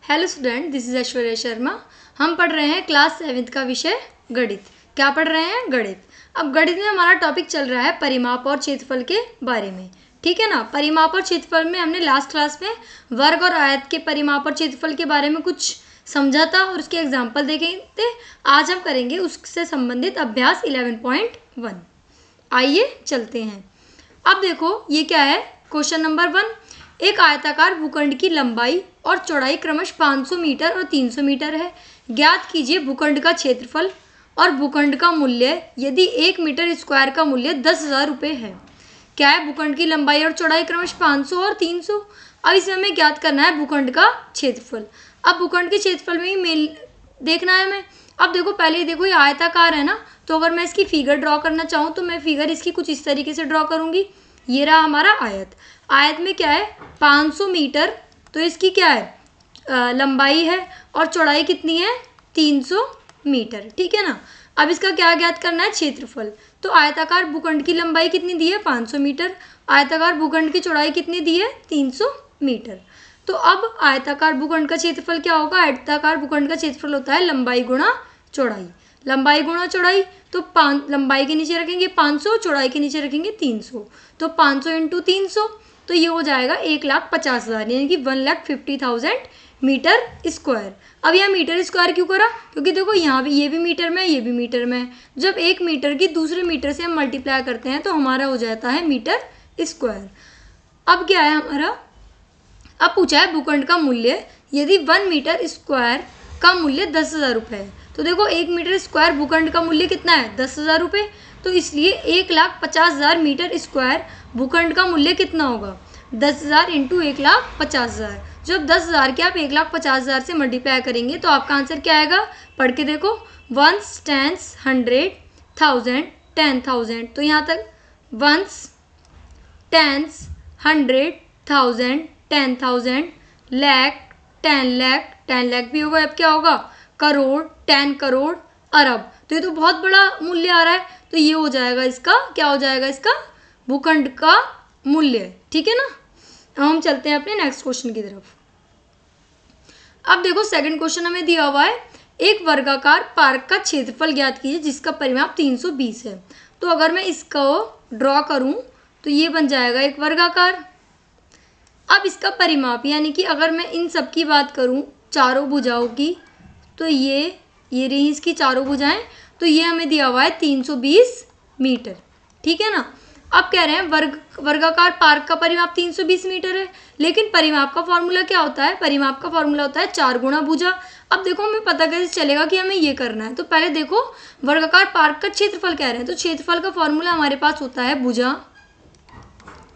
Hello student, this is Aishwarya Sharma. हम पढ़ रहे हैं क्लास 7th का विषय गणित। क्या पढ़ रहे हैं? गणित। अब गणित में हमारा टॉपिक चल रहा है परिमाप और क्षेत्रफल के बारे में। ठीक है ना। परिमाप और क्षेत्रफल में हमने लास्ट क्लास में वर्ग और आयत के परिमाप और क्षेत्रफल के बारे में कुछ समझा था और उसके एग्जाम्पल देखे थे। आज हम करेंगे उससे संबंधित अभ्यास 11.1। आइए चलते हैं। अब देखो ये क्या है। क्वेश्चन नंबर 1, एक आयताकार भूखंड की लंबाई और चौड़ाई क्रमश 500 मीटर और 300 मीटर है। ज्ञात कीजिए भूखंड का क्षेत्रफल और भूखंड का मूल्य यदि 1 मीटर स्क्वायर का मूल्य 10,000 रुपये है। क्या है? भूखंड की लंबाई और चौड़ाई क्रमश 500 और 300। अब इसमें हमें ज्ञात करना है भूखंड का क्षेत्रफल। अब भूखंड के क्षेत्रफल में ही मेल देखना है हमें। अब देखो पहले देखो ये आयताकार है ना, तो अगर मैं इसकी फिगर ड्रॉ करना चाहूँ तो मैं फिगर इसकी कुछ इस तरीके से ड्रॉ करूँगी। ये रहा हमारा आयत। आयत में क्या है? 500 मीटर, तो इसकी क्या है? लंबाई है और चौड़ाई कितनी है? 300 मीटर। ठीक है ना। अब इसका क्या ज्ञात करना है? क्षेत्रफल। तो आयताकार भूखंड की लंबाई कितनी दी है? 500 मीटर। आयताकार भूखंड की चौड़ाई कितनी दी है? 300 मीटर। तो अब आयताकार भूखंड का क्षेत्रफल क्या होगा? आयताकार भूखंड का क्षेत्रफल होता है लंबाई गुणा चौड़ाई। लंबाई गुणा चौड़ाई, तो लंबाई के नीचे रखेंगे 500, चौड़ाई के नीचे रखेंगे 300, तो 500 इंटू 300, तो ये हो जाएगा 1,50,000 यानी कि 1,50,000 मीटर स्क्वायर। अब यह मीटर स्क्वायर क्यों करा? क्योंकि देखो यहाँ भी ये भी मीटर में, ये भी मीटर में। जब एक मीटर की दूसरे मीटर से हम मल्टीप्लाई करते हैं तो हमारा हो जाता है मीटर स्क्वायर। अब क्या है हमारा? अब पूछा है भूखंड का मूल्य यदि 1 मीटर स्क्वायर का मूल्य 10,000 रुपये है। तो देखो 1 मीटर स्क्वायर भूखंड का मूल्य कितना है? 10,000 रुपये। तो इसलिए 1,50,000 मीटर स्क्वायर भूखंड का मूल्य कितना होगा? 10,000 इंटू 1,50,000। जब 10,000 के आप 1,50,000 से मल्टीप्लाई करेंगे तो आपका आंसर क्या आएगा? पढ़ के देखो। 1s, 10s, 100, 1000, 10,000। तो यहाँ तक 1s, 10s, 100, 1000, 10,000, लाख, 10 लाख, 10 लाख भी होगा। अब क्या होगा? करोड़, 10 करोड़, अरब। तो ये तो बहुत बड़ा मूल्य आ रहा है। तो ये हो जाएगा इसका, क्या हो जाएगा इसका? भूखंड का मूल्य। ठीक है ना। अब हम चलते हैं अपने नेक्स्ट क्वेश्चन की तरफ। अब देखो सेकंड क्वेश्चन हमें दिया हुआ है, एक वर्गाकार पार्क का क्षेत्रफल ज्ञात कीजिए जिसका परिमाप 320 है। तो अगर मैं इसको ड्रॉ करूं तो ये बन जाएगा एक वर्गाकार। अब इसका परिमाप यानी कि अगर मैं इन सब की बात करूं चारों भुजाओं की, तो ये रही इसकी चारों भुजाएं, तो ये हमें दिया हुआ है 320 मीटर। ठीक है ना। अब कह रहे हैं वर्गाकार पार्क का परिमाप 320 मीटर है, लेकिन परिमाप का फॉर्मूला क्या होता है? परिमाप का फॉर्मूला होता है 4 गुणा भुजा। अब देखो हमें पता कैसे चलेगा कि हमें ये करना है? तो पहले देखो वर्गाकार पार्क का क्षेत्रफल कह रहे हैं, तो क्षेत्रफल का फॉर्मूला हमारे पास होता है भुजा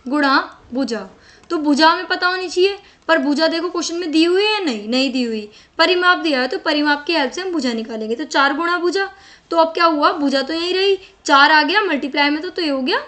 गुणा भुजा। तो भुजा हमें पता होनी चाहिए, पर भुजा देखो क्वेश्चन में दी हुई है? नहीं दी हुई। परिमाप दिया है तो परिमाप की हेल्प से हम भुजा निकालेंगे। तो 4 गुणा भुजा। तो अब क्या हुआ? भुजा तो यही रही, 4 आ गया मल्टीप्लाई में, तो ये हो गया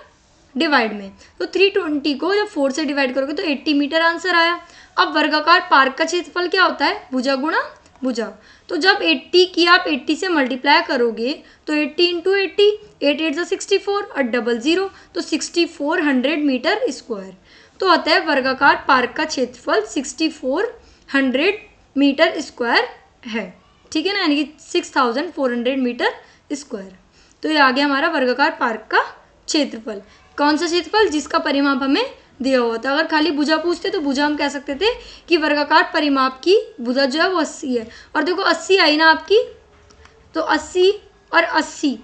डिवाइड में। तो 320 को जब 4 से डिवाइड करोगे तो 80 मीटर आंसर आया। अब वर्गाकार पार्क का क्षेत्रफल क्या होता है? भुजा गुणा भुजा। तो जब 80 की आप 80 से मल्टीप्लाई करोगे तो 80 इंटू 80, 8 8 64 और डबल 0, तो 6400 मीटर स्क्वायर। तो आता है वर्गाकार पार्क का क्षेत्रफल 6400 मीटर स्क्वायर है। ठीक है ना, यानी कि 6400 मीटर स्क्वायर। तो ये आ गया हमारा वर्गाकार पार्क का क्षेत्रफल। कौन सा क्षेत्रफल? जिसका परिमाप हमें दिया हुआ था। अगर खाली भुजा पूछते तो भुजा हम कह सकते थे कि वर्गाकार परिमाप की भुजा जो है वो 80 है। और देखो 80 आई ना आपकी, तो 80 और 80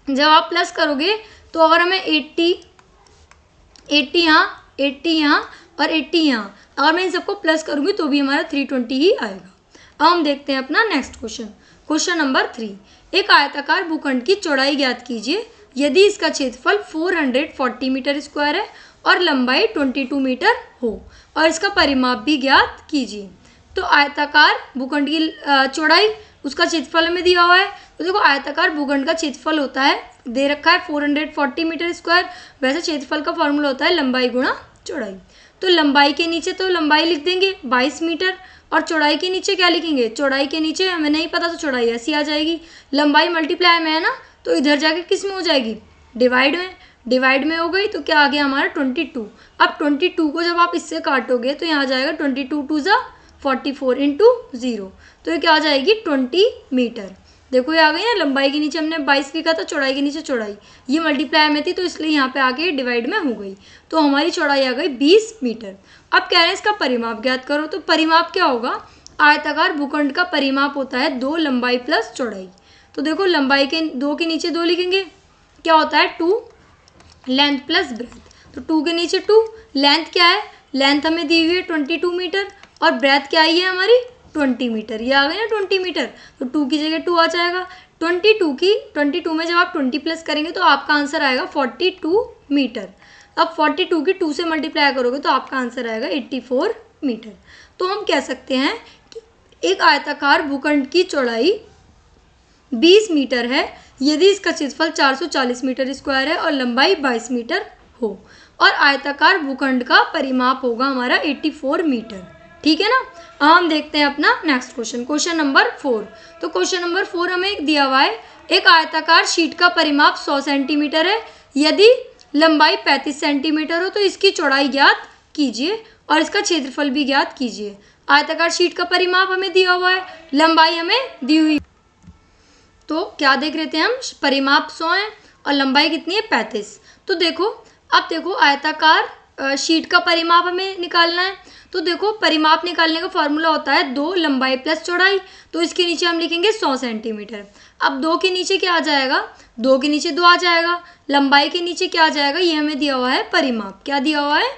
जब आप प्लस करोगे तो अगर हमें 80 यहाँ, 80 यहाँ और 80 यहाँ, अगर मैं इन सबको प्लस करूँगी तो भी हमारा 320 ही आएगा। अब हम देखते हैं अपना नेक्स्ट क्वेश्चन। क्वेश्चन नंबर 3, एक आयताकार भूखंड की चौड़ाई ज्ञात कीजिए यदि इसका क्षेत्रफल 440 मीटर स्क्वायर है और लंबाई 22 मीटर हो और इसका परिमाप भी ज्ञात कीजिए। तो आयताकार भूखंड की चौड़ाई, उसका क्षेत्रफल हमें दिया हुआ है। तो देखो आयताकार भूखंड का क्षेत्रफल होता है, दे रखा है 440 मीटर स्क्वायर। वैसे क्षेत्रफल का फॉर्मूला होता है लंबाई गुणा चौड़ाई। तो लंबाई के नीचे तो लंबाई लिख देंगे 22 मीटर और चौड़ाई के नीचे क्या लिखेंगे? चौड़ाई के नीचे हमें नहीं पता तो चौड़ाई ऐसी आ जाएगी। लंबाई मल्टीप्लाई में है ना, तो इधर जाके किस में हो जाएगी? डिवाइड में। डिवाइड में हो गई तो क्या आ गया हमारा 22। अब 22 को जब आप इससे काटोगे तो यहाँ जाएगा 22 2 जा 44 इंटू 0, तो ये क्या आ जाएगी 20 मीटर। देखो ये आ गई ना, लंबाई के नीचे हमने 22 लिखा था, चौड़ाई के नीचे चौड़ाई, ये मल्टीप्लाई में थी तो इसलिए यहाँ पे आके डिवाइड में हो गई, तो हमारी चौड़ाई आ गई 20 मीटर। अब कह रहे हैं इसका परिमाप ज्ञात करो, तो परिमाप क्या होगा, आयताकार भूखंड का परिमाप होता है 2 लंबाई प्लस चौड़ाई। तो देखो लंबाई के 2 के नीचे 2 लिखेंगे, क्या होता है 2 लेंथ प्लस ब्रेथ, तो 2 के नीचे 2, लेंथ क्या है, लेंथ हमें दी हुई है 22 मीटर और ब्रेथ क्या आई है हमारी 20 मीटर, ये आ गई ना 20 मीटर, तो 2 की जगह 2 आ जाएगा। 22 में जब आप 20 प्लस करेंगे तो आपका आंसर आएगा 42 मीटर। अब 42 की 2 से मल्टीप्लाई करोगे तो आपका आंसर आएगा 84 मीटर। तो हम कह सकते हैं कि एक आयताकार भूखंड की चौड़ाई 20 मीटर है यदि इसका क्षेत्रफल 440 मीटर स्क्वायर है और लंबाई 22 मीटर हो, और आयताकार भूखंड का परिमाप होगा हमारा 84 मीटर। ठीक है ना। अब हम देखते हैं अपना नेक्स्ट क्वेश्चन, क्वेश्चन नंबर 4। तो क्वेश्चन नंबर 4 हमें एक दिया हुआ है, एक आयताकार शीट का परिमाप 100 सेंटीमीटर है, यदि लंबाई 35 सेंटीमीटर हो तो इसकी चौड़ाई ज्ञात कीजिए और इसका क्षेत्रफल भी ज्ञात कीजिए। आयताकार शीट का परिमाप हमें दिया हुआ है, लंबाई हमें दी हुई, तो क्या देख रहे थे हम, परिमाप 100 है और लंबाई कितनी है 35। तो देखो अब देखो आयताकार शीट का परिमाप हमें निकालना है, तो देखो परिमाप निकालने का फॉर्मूला होता है 2 लंबाई प्लस चौड़ाई, तो इसके नीचे हम लिखेंगे 100 सेंटीमीटर। अब 2 के नीचे क्या आ जाएगा, 2 के नीचे 2 आ जाएगा, लंबाई के नीचे क्या आ जाएगा, ये हमें दिया हुआ है परिमाप, क्या दिया हुआ है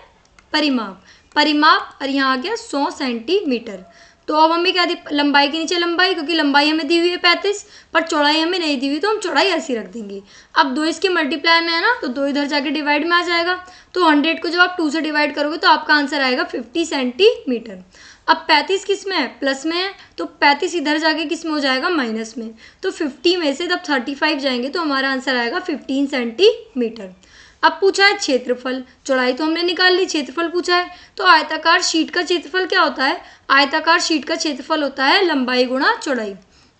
परिमाप और यहाँ आ गया 100 सेंटीमीटर। तो अब हमें क्या दी, लंबाई के नीचे लंबाई, क्योंकि लंबाई हमें दी हुई है 35 पर चौड़ाई हमें नहीं दी हुई, तो हम चौड़ाई ऐसी रख देंगे। अब 2 इसके मल्टीप्लाई में है ना, तो 2 इधर जाके डिवाइड में आ जाएगा, तो 100 को जब आप 2 से डिवाइड करोगे तो आपका आंसर आएगा 50 सेंटीमीटर। अब 35 किस में है, प्लस में है, तो 35 इधर जाके किस में हो जाएगा, माइनस में, तो 50 में से जब 35 जाएंगे तो हमारा आंसर आएगा 15 सेंटीमीटर। अब पूछा है क्षेत्रफल, चौड़ाई तो हमने निकाल ली, क्षेत्रफल पूछा है, तो आयताकार शीट का क्षेत्रफल क्या होता है, आयताकार शीट का क्षेत्रफल होता है लंबाई गुणा चौड़ाई।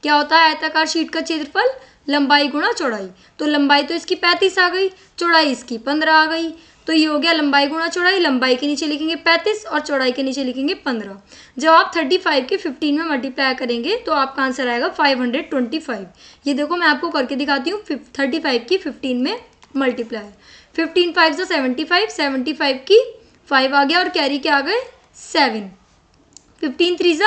क्या होता है आयताकार शीट का क्षेत्रफल, लंबाई गुणा चौड़ाई, तो लंबाई तो इसकी 35 आ गई, चौड़ाई इसकी 15 आ गई, तो ये हो गया लंबाई गुणा चौड़ाई, लंबाई के नीचे लिखेंगे 35 और चौड़ाई के नीचे लिखेंगे 15। जब आप 35 के 15 में मल्टीप्लाई करेंगे तो आपका आंसर आएगा 525। ये देखो मैं आपको करके दिखाती हूँ, 35 की 15 में मल्टीप्लाई, 15 5 से 75, 75 की 5 आ गया और कैरी के आ गए 7, 15 3 से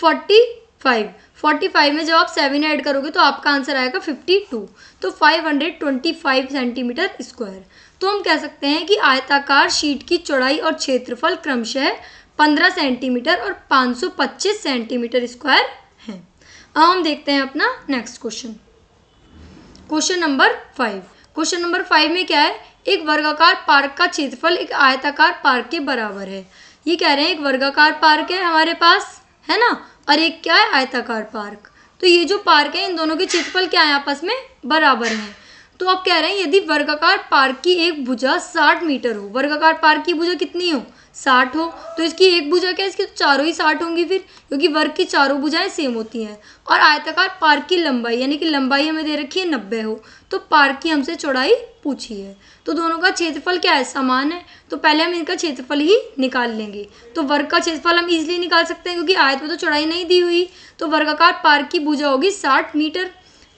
45, 45 में जब आप 7 ऐड करोगे तो आपका आंसर आएगा 52, तो 525 सेंटीमीटर स्क्वायर। तो हम कह सकते हैं कि आयताकार शीट की चौड़ाई और क्षेत्रफल क्रमशः 15 सेंटीमीटर और 525 सेंटीमीटर स्क्वायर है। अब हम देखते हैं अपना next question, question number 5। Question number 5 में क्या है, एक वर्गाकार पार्क का क्षेत्रफल एक आयताकार पार्क के बराबर है। ये कह रहे हैं एक वर्गाकार पार्क है हमारे पास, है ना, और एक क्या है आयताकार पार्क, तो ये जो पार्क है इन दोनों के क्षेत्रफल क्या है, आपस में बराबर हैं। तो अब कह रहे हैं यदि वर्गाकार पार्क की एक भुजा 60 मीटर हो, वर्गाकार पार्क की भुजा कितनी हो, 60 हो, तो इसकी एक भुजा क्या है, इसकी तो चारों ही 60 होंगी फिर, क्योंकि वर्ग की चारों भुजाएं सेम होती हैं। और आयताकार पार्क की लंबाई यानी कि लंबाई हमें दे रखी है 90 हो, तो पार्क की हमसे चौड़ाई पूछी है, तो दोनों का क्षेत्रफल क्या है, समान है, तो पहले हम इनका क्षेत्रफल ही निकाल लेंगे। तो वर्ग का क्षेत्रफल हम इजीली निकाल सकते हैं क्योंकि आयत में तो चौड़ाई नहीं दी हुई, तो वर्गाकार पार्क की भुजा होगी 60 मीटर।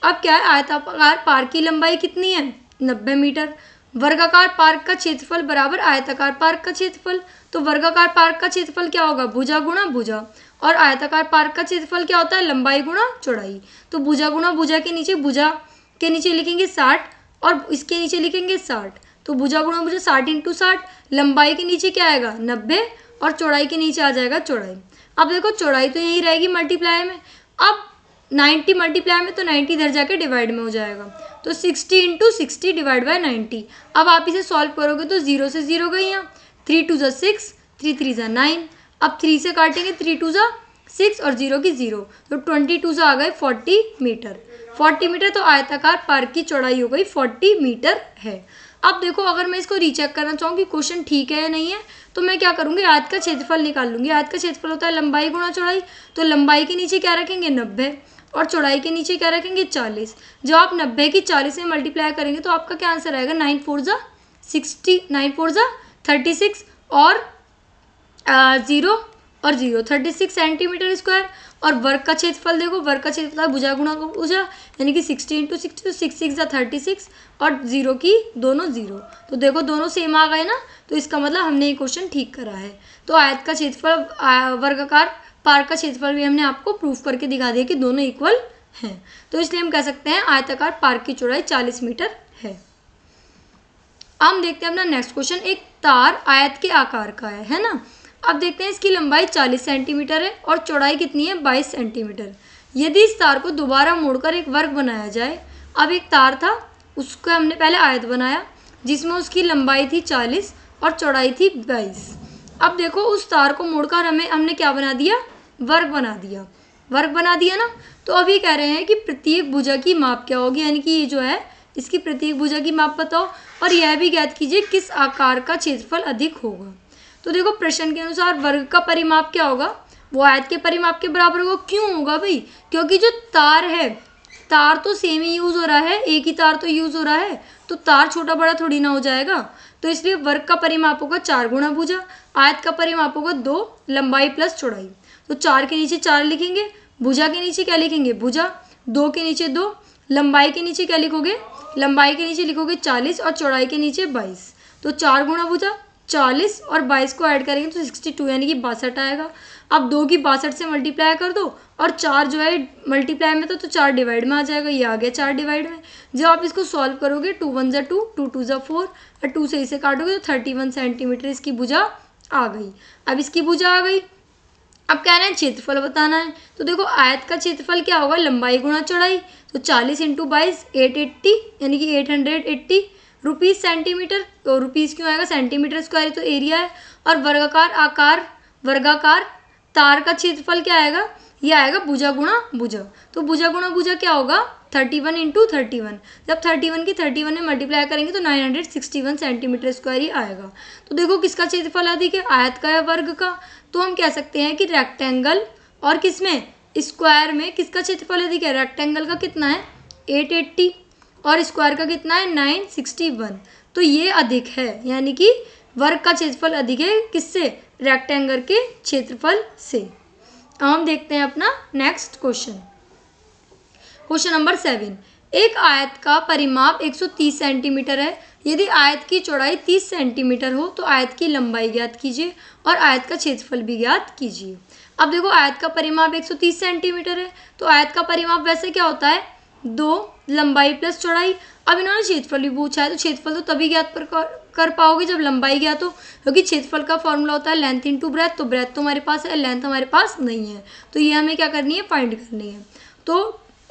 अब क्या है, आयताकार पार्क की लंबाई कितनी है, 90 मीटर, वर्गाकार पार्क का क्षेत्रफल बराबर आयताकार पार्क का क्षेत्रफल, तो वर्गाकार पार्क का क्षेत्रफल क्या होगा, भुजा गुणा भुजा, और आयताकार पार्क का क्षेत्रफल क्या होता है, लंबाई गुणा चौड़ाई, तो भुजा गुणा भुजा के नीचे लिखेंगे 60 और इसके नीचे लिखेंगे 60, तो भुजा गुणा भुजा 60 इंटू 60, लंबाई के नीचे क्या आएगा 90 और चौड़ाई के नीचे आ जाएगा चौड़ाई। अब देखो चौड़ाई तो यही रहेगी मल्टीप्लाई में, अब 90 मल्टीप्लाई में तो 90 इधर जाके डिवाइड में हो जाएगा, तो 60 इंटू 60 डिवाइड बाय 90। अब आप इसे सॉल्व करोगे तो 0 से 0 गई यहाँ, 3 2 6, 3 3 9, अब 3 से काटेंगे 3 2 6 और 0 की 0, तो 22 आ गए 40 मीटर। 40 मीटर तो आयताकार पार्क की चौड़ाई हो गई 40 मीटर है। अब देखो अगर मैं इसको रीचेक करना चाहूँ कि क्वेश्चन ठीक है या नहीं है, तो मैं क्या करूँगी, आयत का क्षेत्रफल निकाल लूँगी। आयत का क्षेत्रफल होता है लंबाई गुणा चौड़ाई, तो लंबाई के नीचे क्या रखेंगे 90 और चौड़ाई के नीचे क्या रखेंगे 40। जब आप 90 की 40 से मल्टीप्लाई करेंगे तो आपका क्या आंसर आएगा, 9 4 60, 9 4 36 और 0 और 0, 36 सेंटीमीटर स्क्वायर। और वर्ग का क्षेत्रफल देखो, वर्ग का क्षेत्रफल भुजा गुणा भुजा, यानी कि 60 × 60, तो 6 6 36 और 0 की दोनों 0, तो देखो दोनों सेम आ गए ना, तो इसका मतलब हमने ये क्वेश्चन ठीक करा है। तो आयत का क्षेत्रफल वर्गाकार पार्क का क्षेत्रफल भी हमने आपको प्रूफ करके दिखा दिया कि दोनों इक्वल हैं, तो इसलिए हम कह सकते हैं आयताकार पार्क की चौड़ाई 40 मीटर है। अब हम देखते हैं अपना नेक्स्ट क्वेश्चन। एक तार आयत के आकार का है ना। अब देखते हैं इसकी लंबाई 40 सेंटीमीटर है और चौड़ाई कितनी है 22 सेंटीमीटर। यदि इस तार को दोबारा मोड़कर एक वर्ग बनाया जाए, अब एक तार था, उसका हमने पहले आयत बनाया जिसमें उसकी लंबाई थी 40 और चौड़ाई थी 22। अब देखो उस तार को मोड़कर हमने क्या बना दिया, वर्ग बना दिया, वर्ग बना दिया ना। तो अभी कह रहे हैं कि प्रत्येक भुजा की माप क्या होगी, यानी कि ये जो है इसकी प्रत्येक भुजा की माप बताओ और यह भी ज्ञात कीजिए किस आकार का क्षेत्रफल अधिक होगा। तो देखो प्रश्न के अनुसार वर्ग का परिमाप क्या होगा, वो आयत के परिमाप के बराबर होगा। क्यों होगा भाई, क्योंकि जो तार है, तार तो सेम ही यूज़ हो रहा है, एक ही तार तो यूज़ हो रहा है, तो तार छोटा बड़ा थोड़ी ना हो जाएगा। तो इसलिए वर्ग का परिमाप होगा 4 गुणा भुजा, आयत का परिमाप होगा 2 लंबाई प्लस चौड़ाई। तो 4 के नीचे 4 लिखेंगे, भुजा के नीचे क्या लिखेंगे भुजा, 2 के नीचे 2, लंबाई के नीचे क्या लिखोगे, लंबाई के नीचे लिखोगे 40 और चौड़ाई के नीचे 22। तो 4 गुणा भुजा 40 और 22 को ऐड करेंगे तो 62 यानी कि 62 आएगा। अब 2 की 62 से मल्टीप्लाई कर दो और 4 जो है मल्टीप्लाई में तो 4 डिवाइड में आ जाएगा, ये आ गया 4 डिवाइड में। जब आप इसको सॉल्व करोगे 2 1 = 2, 2 2 = 4 और 2 से इसे काटोगे तो 31 सेंटीमीटर इसकी भुजा आ गई। अब इसकी भुजा आ गई, अब कह रहे हैं क्षेत्रफल बताना है। तो देखो आयत का क्षेत्रफल क्या होगा, लंबाई गुणा चौड़ाई, तो 40 × 22 880 यानी कि 880 रुपीज़ सेंटीमीटर। तो रुपीज़ क्यों आएगा, सेंटीमीटर स्क्वायर तो एरिया है। और वर्गाकार तार का क्षेत्रफल क्या आएगा, ये आएगा भुजा गुणा भुजा। तो भुजा गुणा भुजा क्या होगा 31 × 31। जब 31 की 31 में मल्टीप्लाई करेंगे तो 961 सेंटीमीटर स्क्वायर ही आएगा। तो देखो किसका क्षेत्रफल अधिक है, आयत का या वर्ग का। तो हम कह सकते हैं कि रेक्टेंगल और किसमें, स्क्वायर में किसका क्षेत्रफल अधिक है। रेक्टेंगल का कितना है 880 और स्क्वायर का कितना है 961, तो ये अधिक है, यानी कि वर्ग का क्षेत्रफल अधिक है किससे, रेक्टेंगल के क्षेत्रफल से। अब हम देखते हैं अपना नेक्स्ट क्वेश्चन, क्वेश्चन नंबर 7। एक आयत का परिमाप 130 सेंटीमीटर है। यदि आयत की चौड़ाई 30 सेंटीमीटर हो तो आयत की लंबाई ज्ञात कीजिए और आयत का क्षेत्रफल भी ज्ञात कीजिए। अब देखो आयत का परिमाप 130 सेंटीमीटर है, तो आयत का परिमाप वैसे क्या होता है 2 लंबाई प्लस चौड़ाई। अब इन्होंने क्षेत्रफल भी पूछा है, तो क्षेत्रफल तो तभी ज्ञात कर पाओगे जब लंबाई ज्ञात हो, क्योंकि क्षेत्रफल का फॉर्मूला होता है लेंथ × ब्रेथ। तो ब्रेथ तो हमारे पास है, लेंथ हमारे पास नहीं है, तो ये हमें क्या करनी है, फाइंड करनी है। तो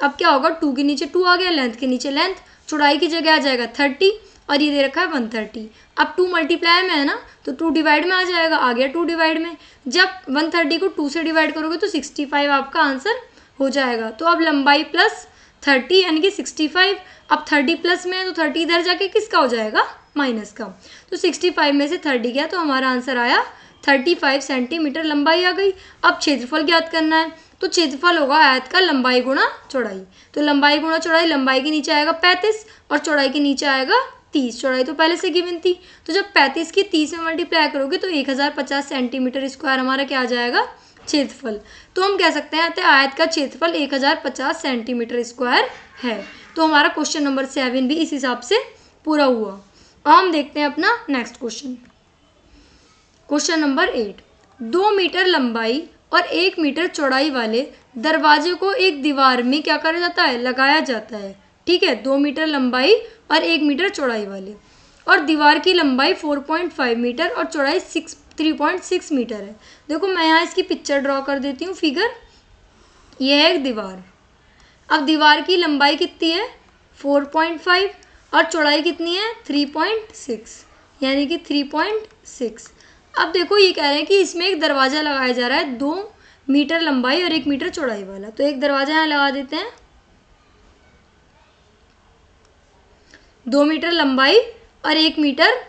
अब क्या होगा, 2 के नीचे 2 आ गया, लेंथ के नीचे लेंथ, चौड़ाई की जगह आ जाएगा 30 और ये दे रखा है 130। अब 2 मल्टीप्लाई में है ना, तो 2 डिवाइड में आ जाएगा, आ गया 2 डिवाइड में। जब 130 को 2 से डिवाइड करोगे तो 65 आपका आंसर हो जाएगा। तो अब लंबाई प्लस 30 यानी कि 65। अब 30 प्लस में है तो 30 इधर जाके किसका हो जाएगा, माइनस का। तो 65 में से 30 गया तो हमारा आंसर आया 35 सेंटीमीटर लंबाई आ गई। अब क्षेत्रफल ज्ञात करना है, तो क्षेत्रफल होगा आयत का लंबाई गुणा चौड़ाई। तो लंबाई गुणा चौड़ाई, लंबाई के नीचे आएगा 35 और चौड़ाई के नीचे आएगा 30। चौड़ाई तो पहले से गिवन थी, तो जब 35 की 30 में मल्टीप्लाई करोगे तो 1050 सेंटीमीटर स्क्वायर हमारा क्या आ जाएगा, क्षेत्रफल। तो हम कह सकते हैं आयत का क्षेत्रफल 1050 सेंटीमीटर स्क्वायर है। तो हमारा क्वेश्चन नंबर 7 भी इस हिसाब से पूरा हुआ। अब हम देखते हैं अपना next question, question number 8। 2 metre लंबाई और 1 मीटर चौड़ाई वाले दरवाजे को एक दीवार में क्या करा जाता है, लगाया जाता है। ठीक है, 2 मीटर लंबाई और 1 मीटर चौड़ाई वाले, और दीवार की लंबाई 4.5 मीटर और चौड़ाई 3.6 मीटर है। देखो मैं यहाँ इसकी पिक्चर ड्रॉ कर देती हूँ, फिगर। यह है एक दीवार। अब दीवार की लंबाई कितनी है 4.5 और चौड़ाई कितनी है 3.6 यानी कि 3.6। अब देखो ये कह रहे हैं कि इसमें एक दरवाज़ा लगाया जा रहा है 2 मीटर लंबाई और 1 मीटर चौड़ाई वाला। तो एक दरवाज़ा यहाँ लगा देते हैं, 2 मीटर लंबाई और 1 मीटर,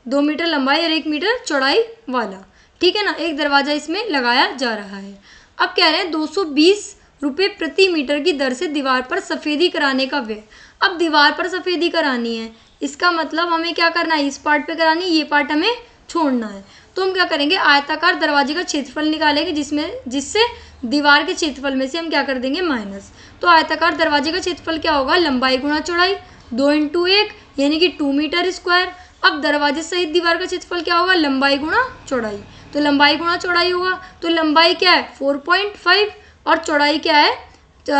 2 मीटर लंबाई और 1 मीटर चौड़ाई वाला। ठीक है ना, एक दरवाज़ा इसमें लगाया जा रहा है। अब कह रहे हैं 220 रुपये प्रति मीटर की दर से दीवार पर सफ़ेदी कराने का व्यय। अब दीवार पर सफ़ेदी करानी है, इसका मतलब हमें क्या करना है, इस पार्ट पे करानी है, ये पार्ट हमें छोड़ना है। तो हम क्या करेंगे, आयताकार दरवाजे का क्षेत्रफल निकालेंगे, जिससे दीवार के क्षेत्रफल में से हम क्या कर देंगे माइनस। तो आयताकार दरवाजे का क्षेत्रफल क्या होगा, लंबाई गुणा चौड़ाई, 2 × 1 यानी कि 2 मीटर स्क्वायर। अब दरवाजे सहित दीवार का क्षेत्रफल क्या होगा, लंबाई गुणा चौड़ाई, तो लंबाई गुणा चौड़ाई होगा। तो लंबाई क्या है 4.5 और चौड़ाई क्या है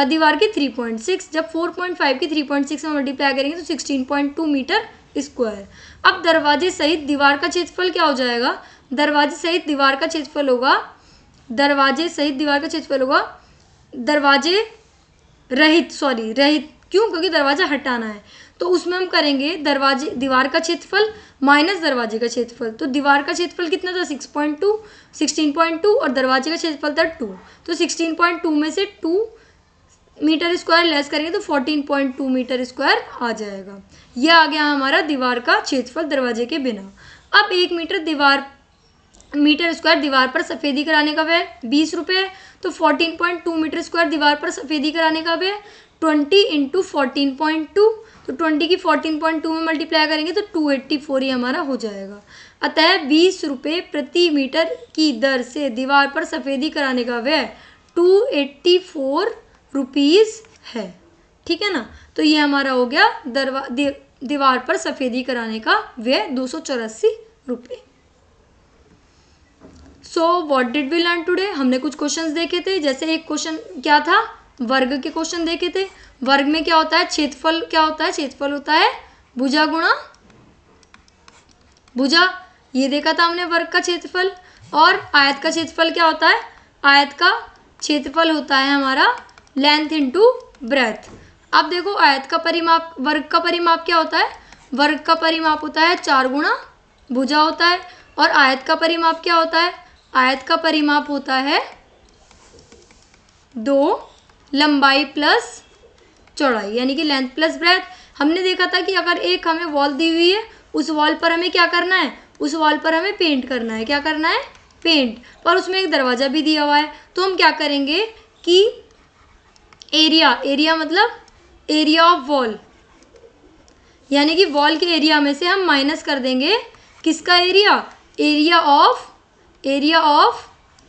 दीवार की 3.6। जब 4.5 की 3.6 में मल्टीप्लाई करेंगे तो 16.2 मीटर स्क्वायर। अब दरवाजे सहित दीवार का क्षेत्रफल क्या हो जाएगा, दरवाजे सहित दीवार का क्षेत्रफल होगा, दरवाजे रहित क्यों, क्योंकि दरवाजा हटाना है। तो उसमें हम करेंगे दीवार का क्षेत्रफल माइनस दरवाजे का क्षेत्रफल। तो दीवार का क्षेत्रफल कितना था 16.2 और दरवाजे का क्षेत्रफल था 2। तो 16.2 में से 2 मीटर स्क्वायर लेस करेंगे तो 14.2 मीटर स्क्वायर आ जाएगा। यह आ गया हमारा दीवार का क्षेत्रफल दरवाजे के बिना। अब 1 मीटर स्क्वायर दीवार पर सफ़ेदी कराने का व्यय 20 रुपये। तो 14.2 मीटर स्क्वायर दीवार पर सफ़ेदी कराने का व्यय 20 × 14.2। तो 20 की 14.2 में मल्टीप्लाई करेंगे तो 284 ही हमारा हो जाएगा। अतः 20 रुपये प्रति मीटर की दर से दीवार पर सफ़ेदी कराने का व्यय 284 रुपीज़ है। ठीक है ना। तो ये हमारा हो गया दीवार पर सफ़ेदी कराने का व्यय 284 रुपये। So what did we learn today, हमने कुछ क्वेश्चंस देखे थे। जैसे एक क्वेश्चन क्या था, वर्ग के क्वेश्चन देखे थे। वर्ग में क्या होता है, क्षेत्रफल क्या होता है, क्षेत्रफल होता है भुजा गुणा भुजा, ये देखा था हमने वर्ग का क्षेत्रफल। और आयत का क्षेत्रफल क्या होता है, आयत का क्षेत्रफल होता है हमारा लेंथ इंटू ब्रेथ। अब देखो आयत का परिमाप, वर्ग का परिमाप क्या होता है, वर्ग का परिमाप होता है 4 गुणा भुजा होता है। और आयत का परिमाप क्या होता है, आयत का परिमाप होता है 2 लंबाई प्लस चौड़ाई, यानी कि लेंथ प्लस ब्रेथ। हमने देखा था कि अगर एक हमें वॉल दी हुई है, उस वॉल पर हमें क्या करना है, उस वॉल पर हमें पेंट करना है। क्या करना है, पेंट। पर उसमें एक दरवाज़ा भी दिया हुआ है। तो हम क्या करेंगे कि एरिया मतलब एरिया ऑफ वॉल, यानी कि वॉल के एरिया में से हम माइनस कर देंगे किसका एरिया, एरिया ऑफ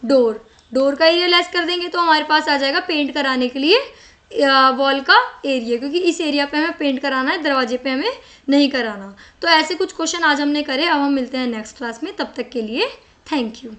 डोर का एरिया लेस कर देंगे। तो हमारे पास आ जाएगा पेंट कराने के लिए वॉल का एरिया, क्योंकि इस एरिया पे हमें पेंट कराना है, दरवाजे पे हमें नहीं कराना। तो ऐसे कुछ क्वेश्चन आज हमने करे। अब हम मिलते हैं नेक्स्ट क्लास में, तब तक के लिए थैंक यू।